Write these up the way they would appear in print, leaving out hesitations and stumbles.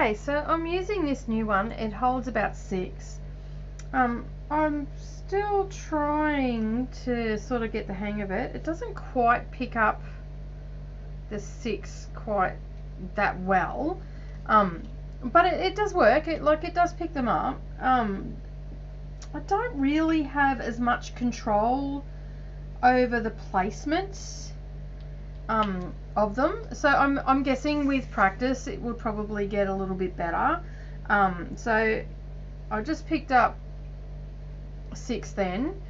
Okay, so I'm using this new one. It holds about 6. I'm still trying to sort of get the hang of it. It doesn't quite pick up the 6 quite that well, but it does work. It does pick them up. I don't really have as much control over the placements of them, so I'm guessing with practice it would probably get a little bit better. So I just picked up 6 then,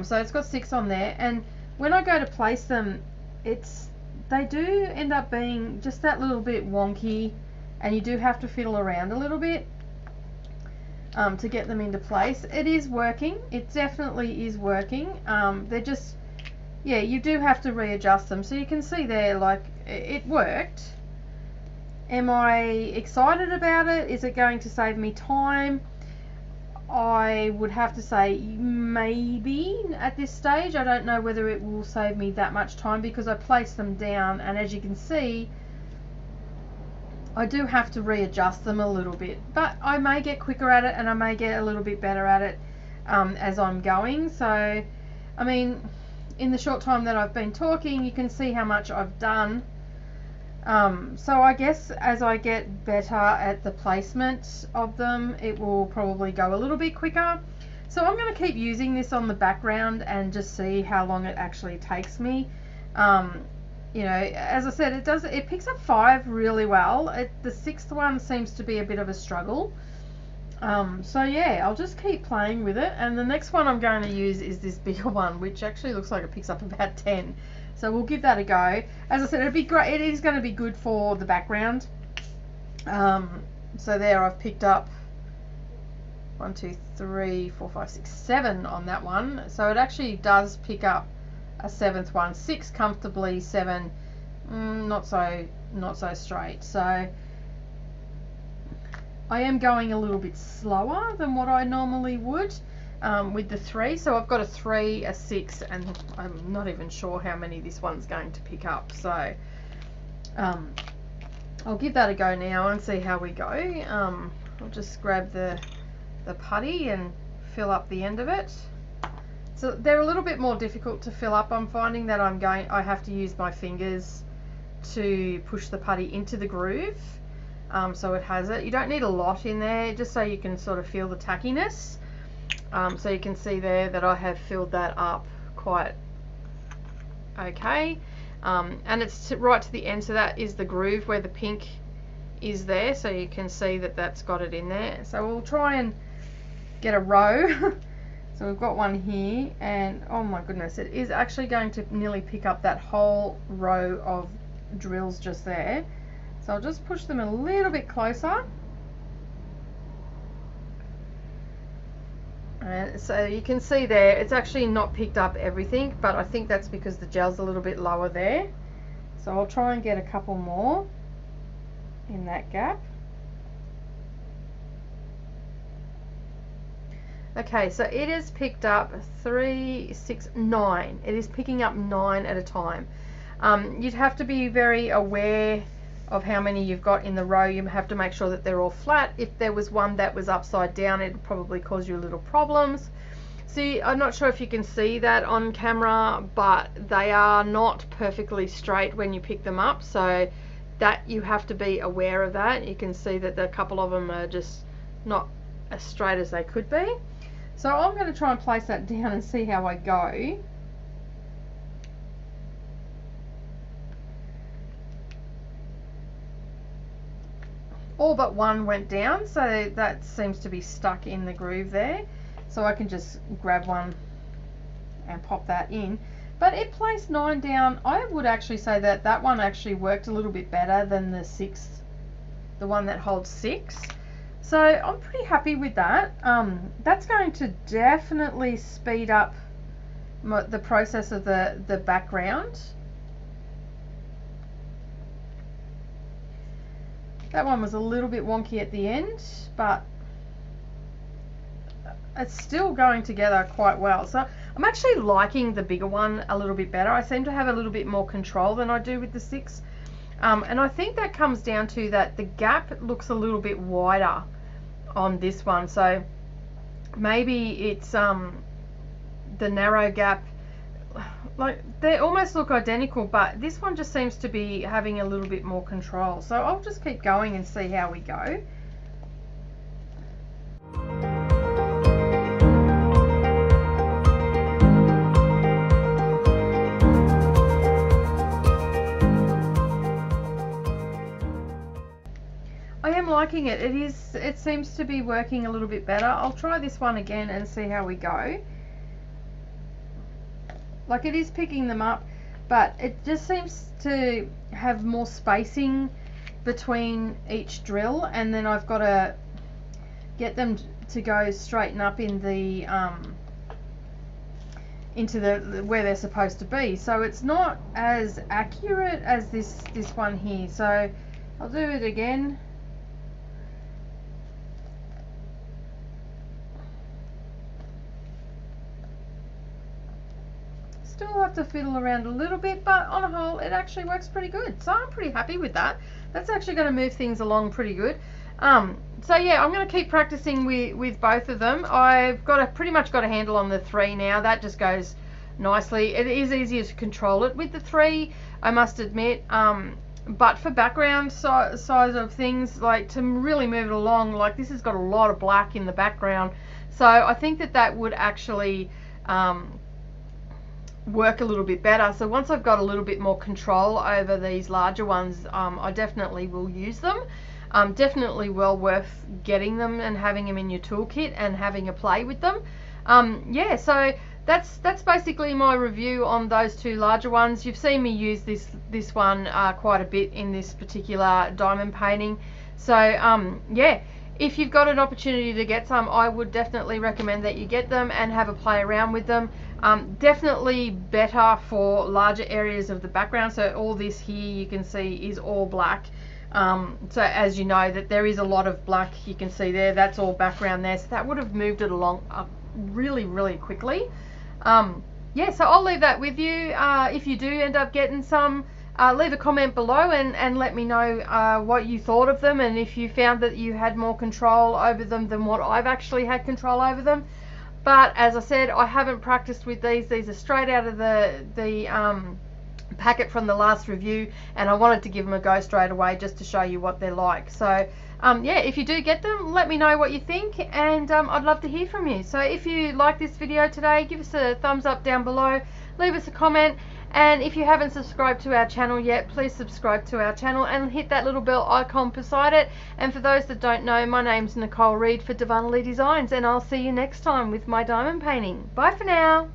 so it's got 6 on there, and when I go to place them, they do end up being just that little bit wonky, and you do have to fiddle around a little bit to get them into place. It is working. It definitely is working. They're just, yeah, you do have to readjust them. So you can see there, like, it worked. Am I excited about it? Is it going to save me time? I would have to say maybe at this stage. I don't know whether it will save me that much time, because I placed them down, and as you can see, I do have to readjust them a little bit, but I may get quicker at it, and I may get a little bit better at it as I'm going. So, I mean, in the short time that I've been talking, you can see how much I've done. So I guess as I get better at the placement of them, it will probably go a little bit quicker. So I'm going to keep using this on the background and just see how long it actually takes me. You know, as I said, it picks up 5 really well. The 6th one seems to be a bit of a struggle. So yeah, I'll just keep playing with it, and the next one I'm going to use is this bigger one, which actually looks like it picks up about 10. So we'll give that a go. As I said, it'd be great. It is going to be good for the background. So there, I've picked up 1, 2, 3, 4, 5, 6, 7 on that one. So it actually does pick up a 7th one. 6 comfortably, 7 not so straight. So I am going a little bit slower than what I normally would with the 3. So I've got a 3, a 6, and I'm not even sure how many this one's going to pick up. So I'll give that a go now and see how we go. I'll just grab the putty and fill up the end of it. So they're a little bit more difficult to fill up. I'm finding that I have to use my fingers to push the putty into the groove. So it has it. You don't need a lot in there, just so you can sort of feel the tackiness. So you can see there that I have filled that up quite okay. And it's right to the end, so that is the groove where the pink is there. So you can see that that's got it in there. So we'll try and get a row. So we've got one here, and oh my goodness, it is actually going to nearly pick up that whole row of drills just there. So I'll just push them a little bit closer. And so you can see there, it's actually not picked up everything, but I think that's because the gel's a little bit lower there. So I'll try and get a couple more in that gap. Okay, so it is picked up 3, 6, 9. It is picking up 9 at a time. You'd have to be very aware of how many you've got in the row. You have to make sure that they're all flat. If there was one that was upside down, it would probably cause you little problems. See, I'm not sure if you can see that on camera, but they are not perfectly straight when you pick them up, so that you have to be aware of that. You can see that a couple of them are just not as straight as they could be. So I'm going to try and place that down and see how I go. All but one went down, so that seems to be stuck in the groove there. So I can just grab one and pop that in. But it placed 9 down. I would actually say that that one actually worked a little bit better than the 6th, the one that holds 6. So I'm pretty happy with that. That's going to definitely speed up the process of the background. That one was a little bit wonky at the end, but it's still going together quite well. So I'm actually liking the bigger one a little bit better. I seem to have a little bit more control than I do with the 6. And I think that comes down to that the gap looks a little bit wider on this one, so maybe it's the narrow gap. Like, they almost look identical, but this one just seems to be having a little bit more control. So I'll just keep going and see how we go. I am liking it. It seems to be working a little bit better. I'll try this one again and see how we go. Like, it is picking them up, but it just seems to have more spacing between each drill, and then I've got to get them to go straighten up in the into the where they're supposed to be. So it's not as accurate as this one here. So I'll do it again. Still have to fiddle around a little bit, but on a whole it actually works pretty good, so I'm pretty happy with that. That's actually going to move things along pretty good. So yeah, I'm going to keep practicing with both of them. I've got pretty much got a handle on the 3 now. That just goes nicely. It is easier to control it with the 3, I must admit, but for background size of things, like to really move it along, like this has got a lot of black in the background, so I think that would actually work a little bit better. So once I've got a little bit more control over these larger ones, I definitely will use them. Definitely well worth getting them and having them in your toolkit and having a play with them. Yeah, so that's basically my review on those 2 larger ones. You've seen me use this one quite a bit in this particular diamond painting. So yeah, if you've got an opportunity to get some, I would definitely recommend that you get them and have a play around with them. Definitely better for larger areas of the background. So all this here you can see is all black. So as you know, that there is a lot of black, you can see there, that's all background there. So that would have moved it along really quickly. Yeah, so I'll leave that with you. If you do end up getting some, leave a comment below and let me know what you thought of them, and if you found that you had more control over them than what I've actually had control over them. But as I said, I haven't practiced with these. These are straight out of the packet from the last review, and I wanted to give them a go straight away just to show you what they're like. So yeah, if you do get them, let me know what you think, and I'd love to hear from you. So if you like this video today, give us a thumbs up down below, leave us a comment, and if you haven't subscribed to our channel yet, please subscribe to our channel and hit that little bell icon beside it. And for those that don't know, my name's Nicole Reid for Divinely Designs, and I'll see you next time with my diamond painting. Bye for now.